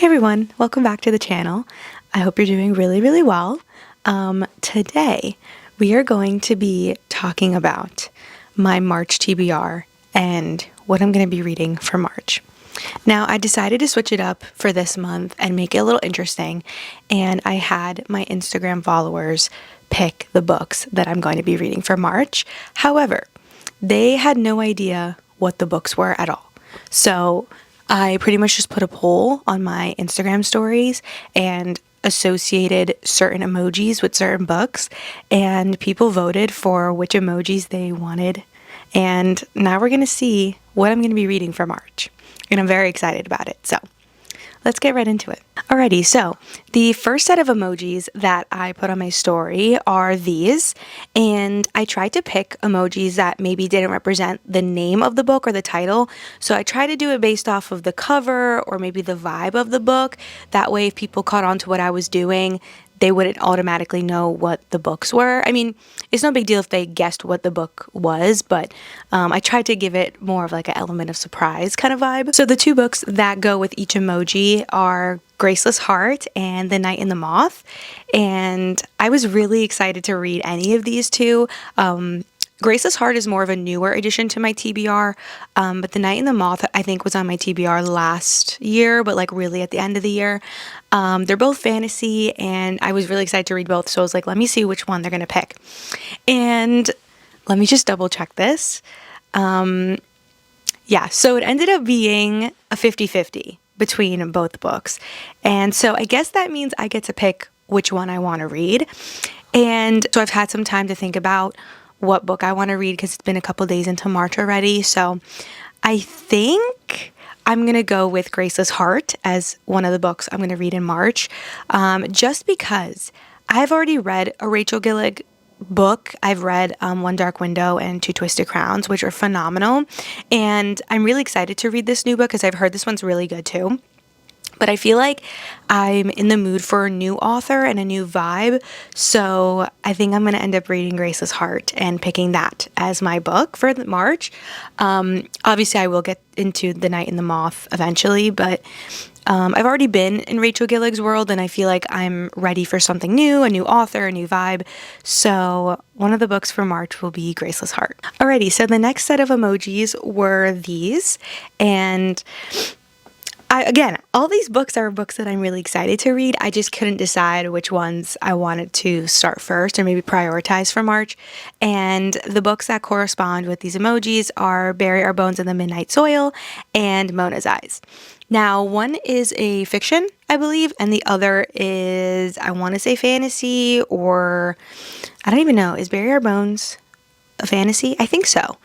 Hey everyone, welcome back to the channel. I hope you're doing really well. Today we are going to be talking about my March TBR and what I'm going to be reading for March. Now, I decided to switch it up for this month and make it a little interesting, and I had my Instagram followers pick the books that I'm going to be reading for March. However, they had no idea what the books were at all. So I pretty much just put a poll on my Instagram stories and associated certain emojis with certain books, and people voted for which emojis they wanted. And now we're going to see what I'm going to be reading for March. And I'm very excited about it. So let's get right into it. Alrighty, so the first set of emojis that I put on my story are these, and I tried to pick emojis that maybe didn't represent the name of the book or the title. So I tried to do it based off of the cover or maybe the vibe of the book. That way, if people caught on to what I was doing, they wouldn't automatically know what the books were. I mean, it's no big deal if they guessed what the book was, but I tried to give it more of like an element of surprise kind of vibe. So the two books that go with each emoji are Graceless Heart and The Night in the Moth. And I was really excited to read any of these two. Graceless Heart is more of a newer addition to my TBR, but The Night in the Moth, I think, was on my TBR last year, but like really at the end of the year. They're both fantasy, and I was really excited to read both, so I was like, let me see which one they're going to pick. And let me just double check this. Yeah, so it ended up being a 50-50 between both books. And so I guess that means I get to pick which one I want to read. And so I've had some time to think about what book I want to read because it's been a couple days into March already. So I think I'm going to go with Graceless Heart as one of the books I'm going to read in March, just because I've already read a Rachel Gillig book. I've read One Dark Window and Two Twisted Crowns, which are phenomenal. And I'm really excited to read this new book because I've heard this one's really good too. But I feel like I'm in the mood for a new author and a new vibe. So I think I'm going to end up reading Graceless Heart and picking that as my book for March. Obviously, I will get into The Night in the Moth eventually, but I've already been in Rachel Gillig's world, and I feel like I'm ready for something new, a new author, a new vibe. So one of the books for March will be Graceless Heart. Alrighty, so the next set of emojis were these, and again, all these books are books that I'm really excited to read. I just couldn't decide which ones I wanted to start first or maybe prioritize for March. And the books that correspond with these emojis are Bury Our Bones in the Midnight Soil and Mona's Eyes. Now, one is a fiction, I believe, and the other is, I want to say fantasy, or I don't even know. Is Bury Our Bones a fantasy? I think so.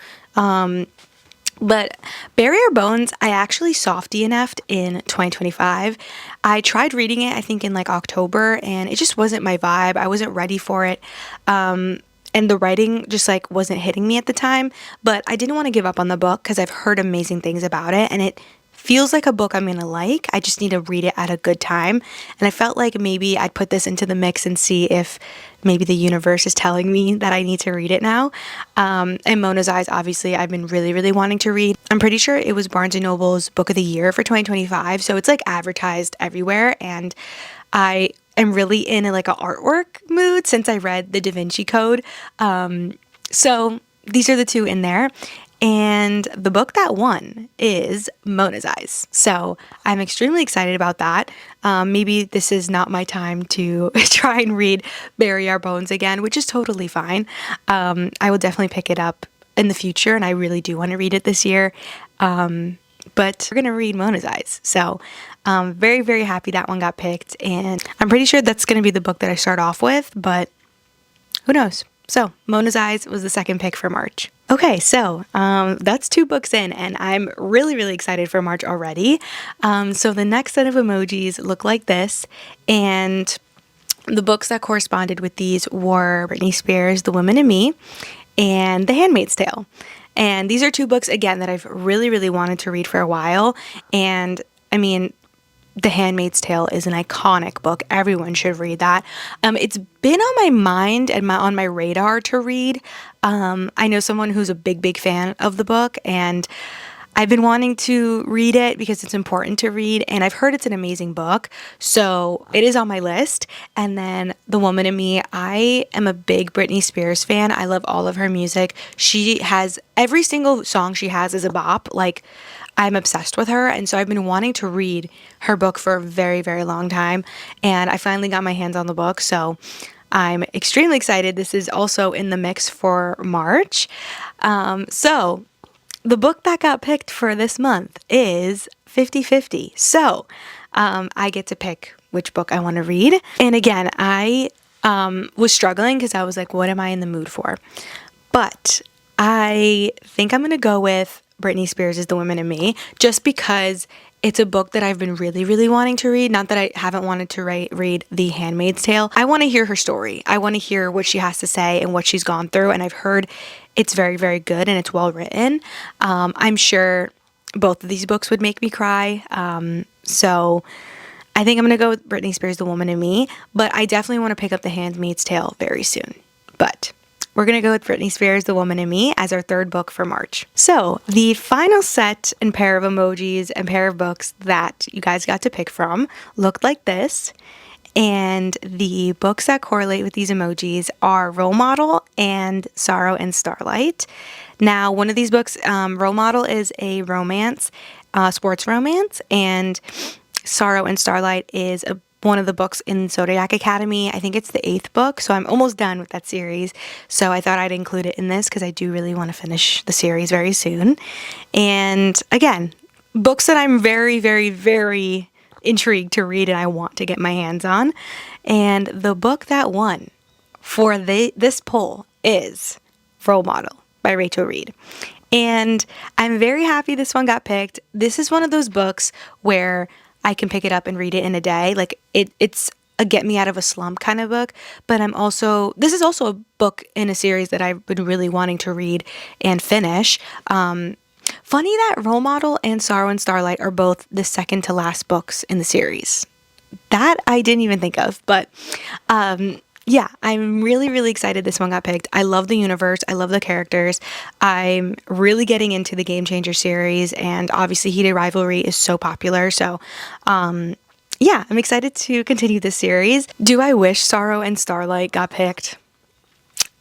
But Bury Our Bones, I actually soft DNF'd in 2025. I tried reading it, I think in like October, and it just wasn't my vibe. I wasn't ready for it. And the writing just like wasn't hitting me at the time, but I didn't want to give up on the book because I've heard amazing things about it, and it feels like a book I'm going to like. I just need to read it at a good time. And I felt like maybe I'd put this into the mix and see if maybe the universe is telling me that I need to read it now. And Mona's Eyes, obviously, I've been really wanting to read. I'm pretty sure it was Barnes & Noble's Book of the Year for 2025. So it's like advertised everywhere. And I am really in like an artwork mood since I read The Da Vinci Code. So these are the two in there. And the book that won is Mona's Eyes. So I'm extremely excited about that. Maybe this is not my time to try and read Bury Our Bones again, which is totally fine. I will definitely pick it up in the future, and I really do want to read it this year. But we're going to read Mona's Eyes. So very happy that one got picked. And I'm pretty sure that's going to be the book that I start off with, but who knows? So Mona's Eyes was the second pick for March. Okay, so that's two books in, and I'm really excited for March already. So the next set of emojis look like this, and the books that corresponded with these were Britney Spears' The Woman in Me and The Handmaid's Tale. And these are two books, again, that I've really wanted to read for a while. And I mean, The Handmaid's Tale is an iconic book. Everyone should read that. It's been on my mind and on my radar to read. I know someone who's a big fan of the book, and I've been wanting to read it because it's important to read, and I've heard it's an amazing book, so it is on my list. And then The Woman in Me, I am a big Britney Spears fan. I love all of her music. She has every single song she has is a bop. Like, I'm obsessed with her, and so I've been wanting to read her book for a very, very long time, and I finally got my hands on the book, so I'm extremely excited. This is also in the mix for March. So the book that got picked for this month is 50/50. So I get to pick which book I want to read. And again, I was struggling because I was like, what am I in the mood for? But I think I'm going to go with Britney Spears' The Woman in Me, just because it's a book that I've been really, really wanting to read. Not that I haven't wanted to read The Handmaid's Tale. I want to hear her story. I want to hear what she has to say and what she's gone through. And I've heard it's very, very good and it's well written. I'm sure both of these books would make me cry. So I think I'm going to go with Britney Spears' The Woman in Me. But I definitely want to pick up The Handmaid's Tale very soon. But we're going to go with Britney Spears' The Woman in Me as our third book for March. So the final set and pair of emojis and pair of books that you guys got to pick from looked like this. And the books that correlate with these emojis are Role Model and Sorrow and Starlight. Now, one of these books, Role Model, is a romance, sports romance, and Sorrow and Starlight is one of the books in Zodiac Academy. I think it's the 8th book, so I'm almost done with that series. So I thought I'd include it in this because I do really want to finish the series very soon. And again, books that I'm very, very, very intrigued to read and I want to get my hands on. And the book that won for this poll is Role Model by Rachel Reed. And I'm very happy this one got picked. This is one of those books where I can pick it up and read it in a day. Like it's a get me out of a slump kind of book, but this is also a book in a series that I've been really wanting to read and finish. Funny that Role Model and Sorrow and Starlight are both the second to last books in the series. That I didn't even think of, but yeah, I'm really, really excited this one got picked. I love the universe. I love the characters. I'm really getting into the Game Changer series, and obviously Heated Rivalry is so popular. So, yeah, I'm excited to continue this series. Do I wish Sorrow and Starlight got picked?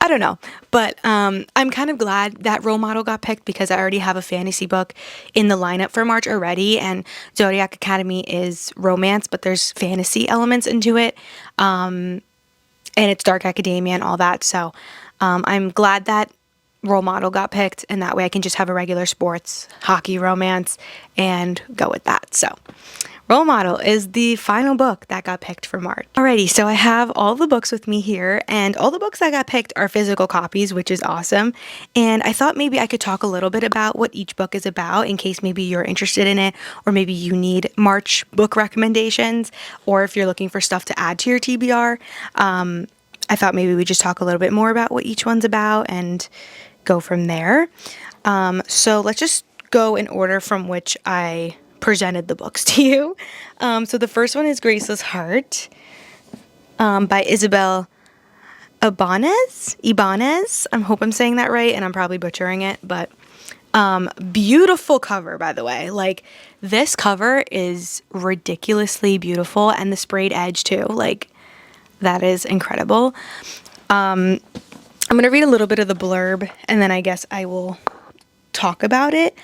I don't know, but I'm kind of glad that Role Model got picked because I already have a fantasy book in the lineup for March already, and Zodiac Academy is romance, but there's fantasy elements into it. And it's dark academia and all that. So I'm glad that Role Model got picked, and that way I can just have a regular sports, hockey, romance, and go with that. So Role Model is the final book that got picked for March. Alrighty, so I have all the books with me here, and all the books that got picked are physical copies, which is awesome. And I thought maybe I could talk a little bit about what each book is about in case maybe you're interested in it, or maybe you need March book recommendations, or if you're looking for stuff to add to your TBR. I thought maybe we'd just talk a little bit more about what each one's about and go from there. So let's just go in order from which I presented the books to you. So the first one is Graceless Heart by Isabel Ibanez. I hope I'm saying that right, and I'm probably butchering it, but beautiful cover, by the way. Like, this cover is ridiculously beautiful, and the sprayed edge too. Like, that is incredible. I'm going to read a little bit of the blurb, and then I guess I will talk about it.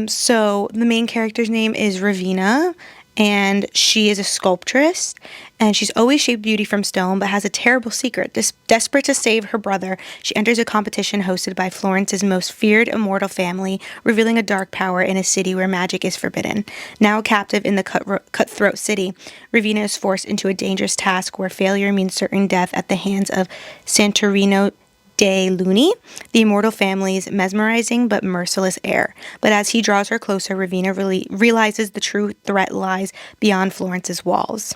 So the main character's name is Ravina, and she is a sculptress, and she's always shaped beauty from stone, but has a terrible secret. Desperate to save her brother, she enters a competition hosted by Florence's most feared immortal family, revealing a dark power in a city where magic is forbidden. Now captive in the cutthroat city, Ravina is forced into a dangerous task where failure means certain death at the hands of Santorino de Luni, the immortal family's mesmerizing but merciless heir. But as he draws her closer, Ravina realizes the true threat lies beyond Florence's walls.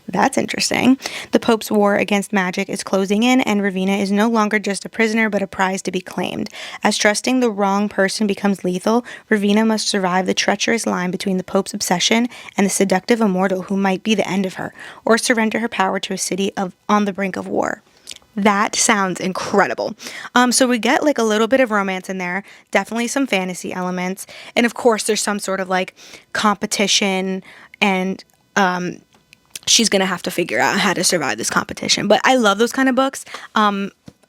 That's interesting. The Pope's war against magic is closing in, and Ravina is no longer just a prisoner, but a prize to be claimed. As trusting the wrong person becomes lethal, Ravina must survive the treacherous line between the Pope's obsession and the seductive immortal who might be the end of her, or surrender her power to a city on the brink of war. That sounds incredible. So we get like a little bit of romance in there, definitely some fantasy elements, and of course there's some sort of like competition, and she's gonna have to figure out how to survive this competition. But I love those kind of books.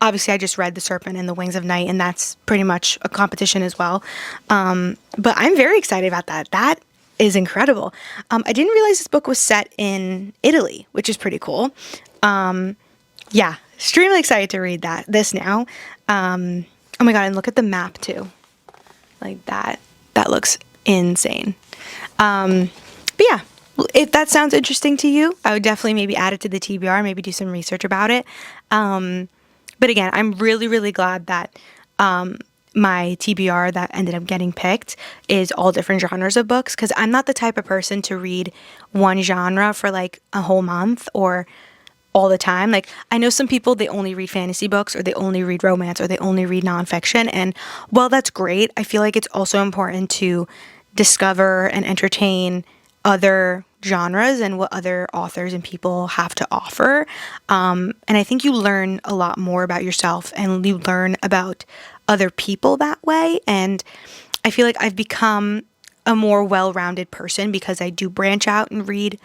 Obviously, I just read The Serpent and the Wings of Night, and that's pretty much a competition as well. But I'm very excited about that. That is incredible. I didn't realize this book was set in Italy, which is pretty cool. Yeah, extremely excited to read this now. Oh my god, and look at the map too. Like that. That looks insane. But yeah, if that sounds interesting to you, I would definitely maybe add it to the TBR, maybe do some research about it. But again, I'm really, really glad that my TBR that ended up getting picked is all different genres of books, because I'm not the type of person to read one genre for like a whole month or all the time. Like, I know some people, they only read fantasy books, or they only read romance, or they only read nonfiction. And while that's great, I feel like it's also important to discover and entertain other genres and what other authors and people have to offer. And I think you learn a lot more about yourself, and you learn about other people that way. And I feel like I've become a more well-rounded person because I do branch out and read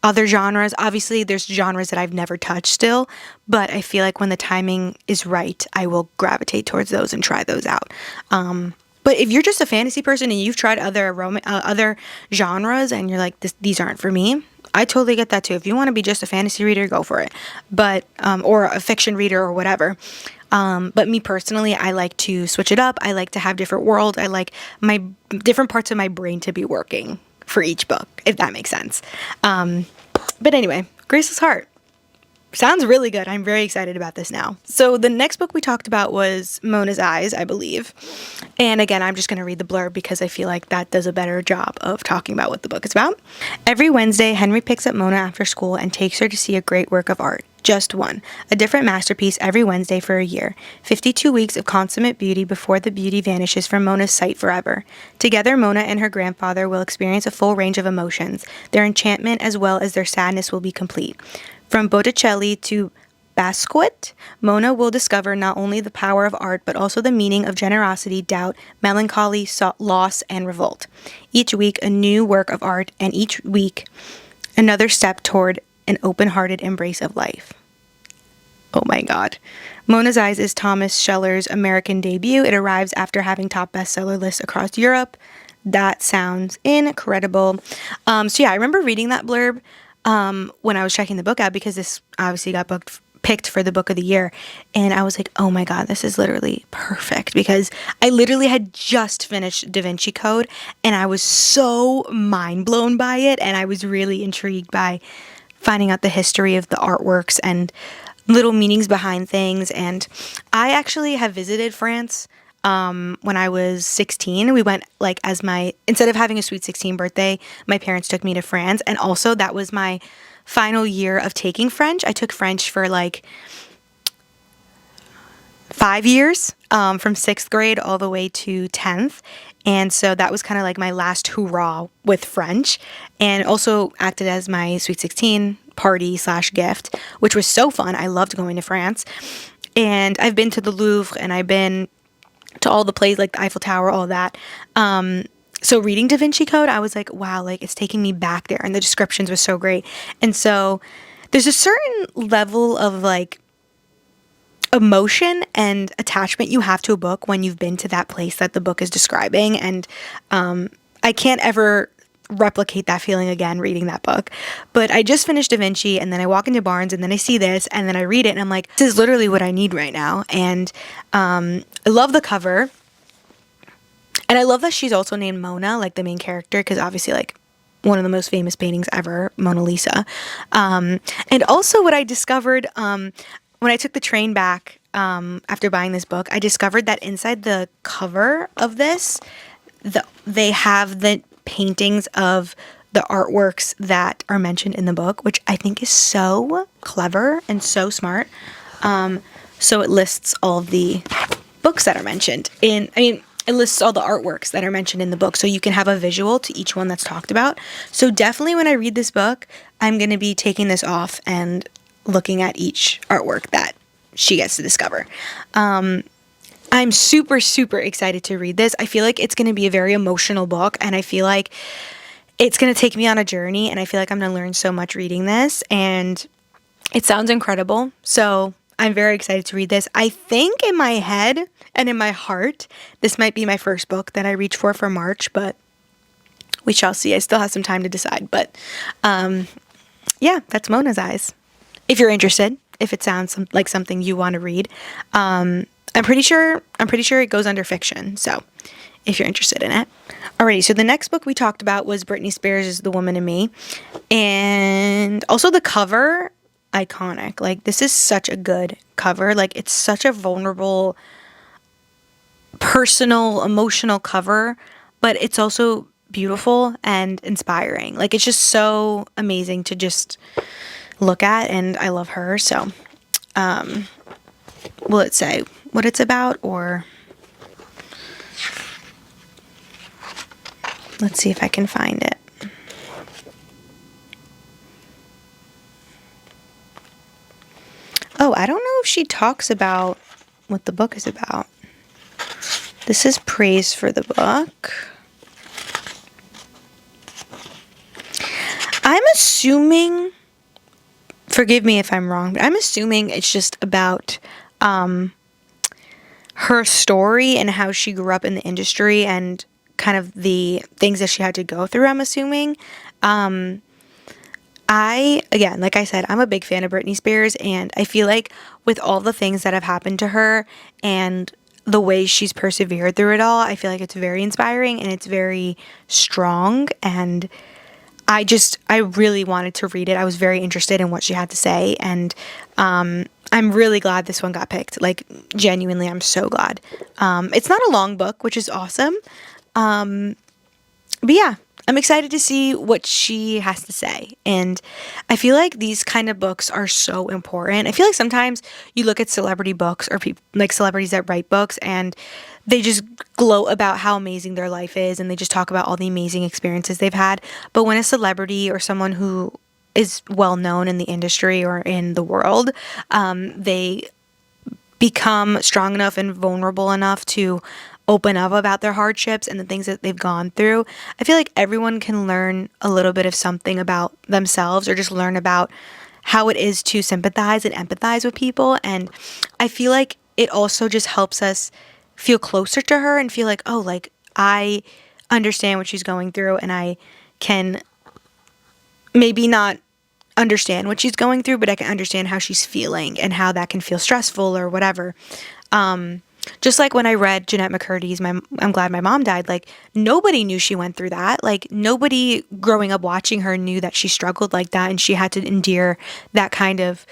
other genres. Obviously, there's genres that I've never touched still, but I feel like when the timing is right, I will gravitate towards those and try those out. But if you're just a fantasy person and you've tried other genres and you're like, these aren't for me, I totally get that too. If you want to be just a fantasy reader, go for it. But or a fiction reader or whatever. But me personally, I like to switch it up. I like to have different worlds. I like my different parts of my brain to be working for each book, if that makes sense. But anyway, Graceless Heart. Sounds really good. I'm very excited about this now. So the next book we talked about was Mona's Eyes, I believe. And again, I'm just going to read the blurb because I feel like that does a better job of talking about what the book is about. Every Wednesday, Henry picks up Mona after school and takes her to see a great work of art. Just one. A different masterpiece every Wednesday for a year. 52 weeks of consummate beauty before the beauty vanishes from Mona's sight forever. Together, Mona and her grandfather will experience a full range of emotions. Their enchantment as well as their sadness will be complete. From Botticelli to Basquiat, Mona will discover not only the power of art, but also the meaning of generosity, doubt, melancholy, loss, and revolt. Each week, a new work of art, and each week, another step toward an open-hearted embrace of life. Oh my god. Mona's Eyes is Thomas Scheller's American debut. It arrives after having top bestseller lists across Europe. That sounds incredible. So yeah, I remember reading that blurb when I was checking the book out, because this obviously got picked for the book of the year, and I was like, oh my god, this is literally perfect, because I literally had just finished Da Vinci Code and I was so mind blown by it, and I was really intrigued by finding out the history of the artworks and little meanings behind things. And I actually have visited France when I was 16. We went like instead of having a sweet 16 birthday, my parents took me to France. And also that was my final year of taking French. I took French for like 5 years, from 6th grade all the way to 10th. And so that was kind of like my last hurrah with French, and also acted as my sweet 16 party / gift, which was so fun. I loved going to France. And I've been to the Louvre, and I've been to all the places like the Eiffel Tower, all that. So reading Da Vinci Code, I was like, wow, like it's taking me back there, and the descriptions were so great. And so there's a certain level of like emotion and attachment you have to a book when you've been to that place that the book is describing. And I can't ever replicate that feeling again reading that book. But I just finished Da Vinci, and then I walk into Barnes, and then I see this, and then I read it, and I'm like, this is literally what I need right now. And I love the cover. And I love that she's also named Mona, like the main character, because obviously like one of the most famous paintings ever, Mona Lisa. And also what I discovered when I took the train back after buying this book, I discovered that inside the cover of this, they have the paintings of the artworks that are mentioned in the book, which I think is so clever and so smart. So it lists all of the books that are mentioned it lists all the artworks that are mentioned in the book, so you can have a visual to each one that's talked about. So definitely when I read this book, I'm going to be taking this off and looking at each artwork that she gets to discover. I'm super, super excited to read this. I feel like it's going to be a very emotional book, and I feel like it's going to take me on a journey, and I feel like I'm going to learn so much reading this, and it sounds incredible. So I'm very excited to read this. I think in my head and in my heart, this might be my first book that I reach for March, but we shall see. I still have some time to decide, but yeah, that's Mona's Eyes. If you're interested, if it sounds like something you want to read, I'm pretty sure it goes under fiction. So if you're interested in it. Alrighty, so the next book we talked about was Britney Spears' The Woman in Me. And also the cover, iconic. Like, this is such a good cover. Like, it's such a vulnerable, personal, emotional cover, but it's also beautiful and inspiring. Like, it's just so amazing to just look at, and I love her. So, will it say what it's about, or let's see if I can find it. Oh, I don't know if she talks about what the book is about. This is praise for the book. I'm assuming, forgive me if I'm wrong, but I'm assuming it's just about her story and how she grew up in the industry and kind of the things that she had to go through, I'm assuming. Again, like I said, I'm a big fan of Britney Spears, and I feel like with all the things that have happened to her and the way she's persevered through it all, I feel like it's very inspiring and it's very strong, and I really wanted to read it. I was very interested in what she had to say, and I'm really glad this one got picked. Like, genuinely, I'm so glad. It's not a long book, which is awesome. But yeah, I'm excited to see what she has to say. And I feel like these kind of books are so important. I feel like sometimes you look at celebrity books or like celebrities that write books, and they just gloat about how amazing their life is, and they just talk about all the amazing experiences they've had. But when a celebrity or someone who is well known in the industry or in the world, they become strong enough and vulnerable enough to open up about their hardships and the things that they've gone through, I feel like everyone can learn a little bit of something about themselves, or just learn about how it is to sympathize and empathize with people. And I feel like it also just helps us feel closer to her and feel like, oh, like, I understand what she's going through, and I can maybe not understand what she's going through, but I can understand how she's feeling and how that can feel stressful or whatever. Just like when I read Jeanette McCurdy's I'm Glad My Mom Died, like, nobody knew she went through that. Like, nobody growing up watching her knew that she struggled like that, and she had to endure that kind of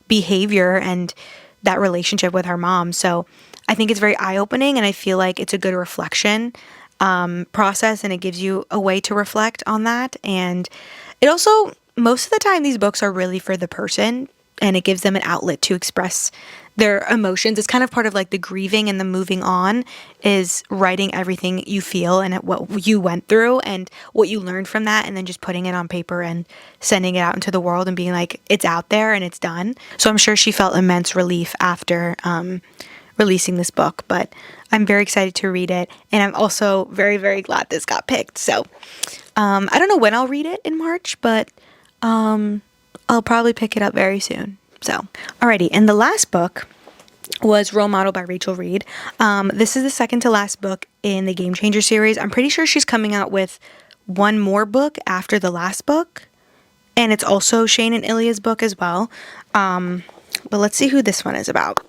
behavior and that relationship with her mom. So I think it's very eye-opening, and I feel like it's a good reflection process, and it gives you a way to reflect on that. And it also, most of the time, these books are really for the person, and it gives them an outlet to express their emotions. It's kind of part of like the grieving and the moving on, is writing everything you feel and what you went through and what you learned from that, and then just putting it on paper and sending it out into the world and being like, it's out there and it's done. So I'm sure she felt immense relief after releasing this book, but I'm very excited to read it, and I'm also very, very glad this got picked. So I don't know when I'll read it in March, but I'll probably pick it up very soon. So, alrighty, and the last book was Role Model by Rachel Reed. This is the second to last book in the Game Changer series. I'm pretty sure she's coming out with one more book after the last book, and it's also Shane and Ilya's book as well. But let's see who this one is about.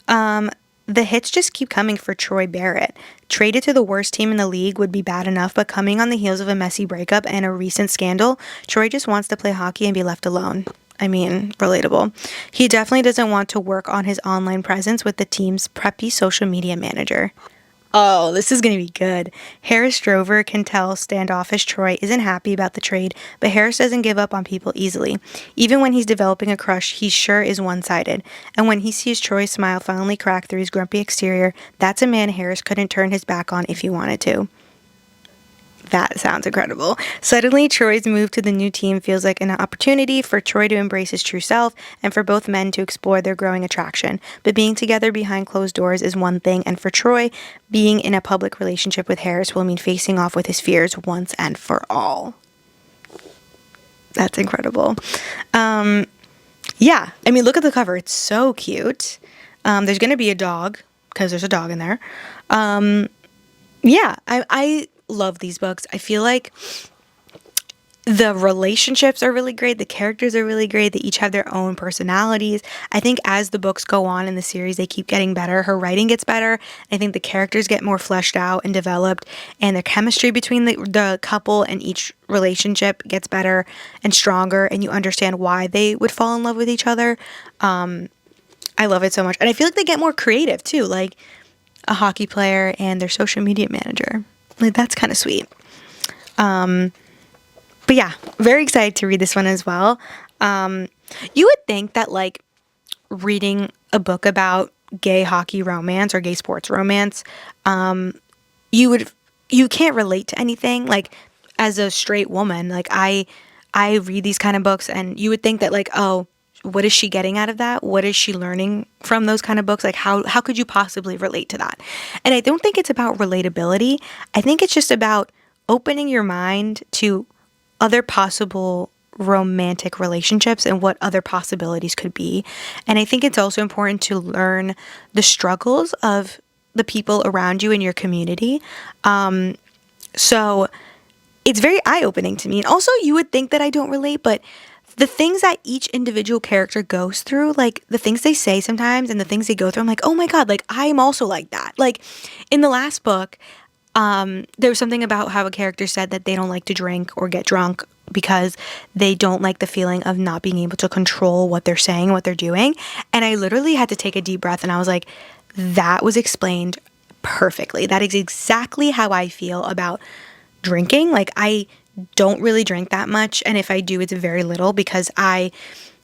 The hits just keep coming for Troy Barrett. Traded to the worst team in the league would be bad enough, but coming on the heels of a messy breakup and a recent scandal, Troy just wants to play hockey and be left alone. I mean, relatable. He definitely doesn't want to work on his online presence with the team's preppy social media manager. Oh, this is going to be good. Harris Drover can tell standoffish Troy isn't happy about the trade, but Harris doesn't give up on people easily. Even when he's developing a crush, he sure is one-sided. And when he sees Troy's smile finally crack through his grumpy exterior, that's a man Harris couldn't turn his back on if he wanted to. That sounds incredible. Suddenly, Troy's move to the new team feels like an opportunity for Troy to embrace his true self and for both men to explore their growing attraction. But being together behind closed doors is one thing, and for Troy, being in a public relationship with Harris will mean facing off with his fears once and for all. That's incredible. Yeah, I mean, look at the cover. It's so cute. There's going to be a dog, because there's a dog in there. Yeah, I love these books. I feel like the relationships are really great. The characters are really great. They each have their own personalities. I think as the books go on in the series, they keep getting better. Her writing gets better. I think the characters get more fleshed out and developed, and the chemistry between the couple and each relationship gets better and stronger, and you understand why they would fall in love with each other. I love it so much. And I feel like they get more creative too, like a hockey player and their social media manager. Like, that's kind of sweet. But yeah, very excited to read this one as well. You would think that, like, reading a book about gay hockey romance or gay sports romance, you can't relate to anything. Like, as a straight woman, like, I read these kind of books, and you would think that, like, oh, what is she getting out of that? What is she learning from those kind of books? Like, how could you possibly relate to that? And I don't think it's about relatability. I think it's just about opening your mind to other possible romantic relationships and what other possibilities could be. And I think it's also important to learn the struggles of the people around you in your community. So it's very eye-opening to me. And also, you would think that I don't relate, but the things that each individual character goes through, like the things they say sometimes and the things they go through, I'm like, oh my God, like I'm also like that. Like in the last book, there was something about how a character said that they don't like to drink or get drunk because they don't like the feeling of not being able to control what they're saying, what they're doing. And I literally had to take a deep breath, and I was like, that was explained perfectly. That is exactly how I feel about drinking. Like, I don't really drink that much, and if I do, it's very little because I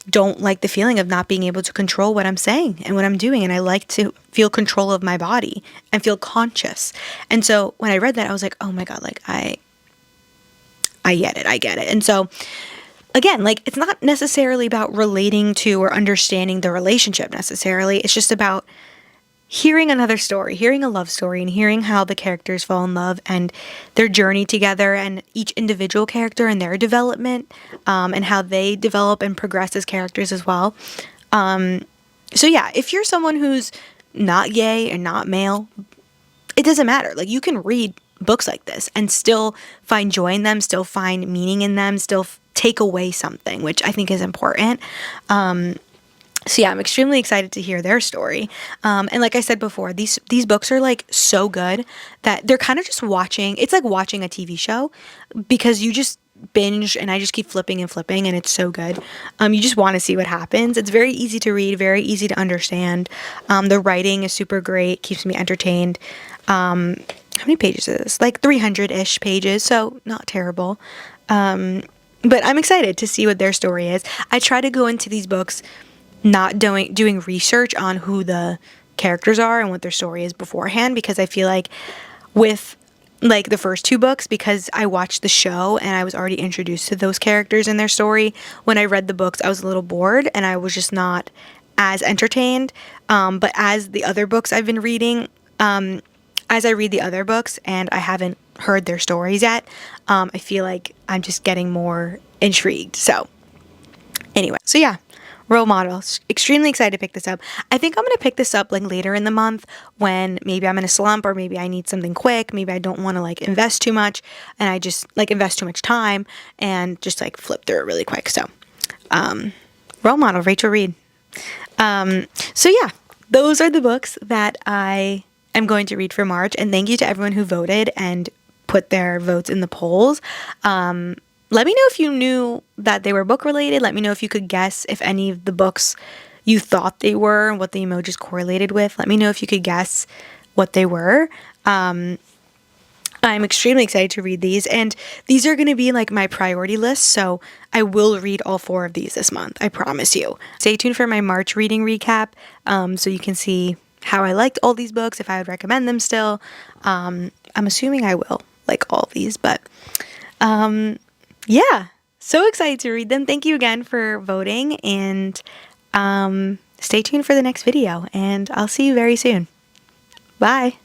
don't like the feeling of not being able to control what I'm saying and what I'm doing, and I like to feel control of my body and feel conscious. And so when I read that, I was like, oh my God, like I get it. And so again, like, it's not necessarily about relating to or understanding the relationship necessarily. It's just about hearing another story, hearing a love story, and hearing how the characters fall in love and their journey together, and each individual character and their development, and how they develop and progress as characters as well. So yeah, if you're someone who's not gay and not male, it doesn't matter. Like, you can read books like this and still find joy in them, still find meaning in them, still take away something, which I think is important. So yeah, I'm extremely excited to hear their story. And like I said before, these books are like so good that they're kind of just watching. It's like watching a TV show because you just binge, and I just keep flipping and flipping, and it's so good. You just want to see what happens. It's very easy to read, very easy to understand. The writing is super great, keeps me entertained. How many pages is this? Like 300-ish pages, so not terrible. But I'm excited to see what their story is. I try to go into these books not doing research on who the characters are and what their story is beforehand, because I feel like with like the first two books, because I watched the show and I was already introduced to those characters and their story, when I read the books I was a little bored and I was just not as entertained. But as the other books I've been reading, as I read the other books and I haven't heard their stories yet, I feel like I'm just getting more intrigued. So anyway, so yeah, Role Model. Extremely excited to pick this up. I think I'm going to pick this up like later in the month when maybe I'm in a slump, or maybe I need something quick. Maybe I don't want to like invest too much, and I just like invest too much time and just like flip through it really quick. So, Role Model, Rachel Reed. So yeah, those are the books that I am going to read for March. And thank you to everyone who voted and put their votes in the polls. Let me know if you knew that they were book related. Let me know if you could guess if any of the books you thought they were and what the emojis correlated with. Let me know if you could guess what they were. I'm extremely excited to read these, and these are going to be like my priority list, so I will read all 4 of these this month, I promise you. Stay tuned for my March reading recap, so you can see how I liked all these books, if I would recommend them still. I'm assuming I will. like all these, but yeah, so excited to read them. Thank you again for voting, and stay tuned for the next video, and I'll see you very soon. Bye.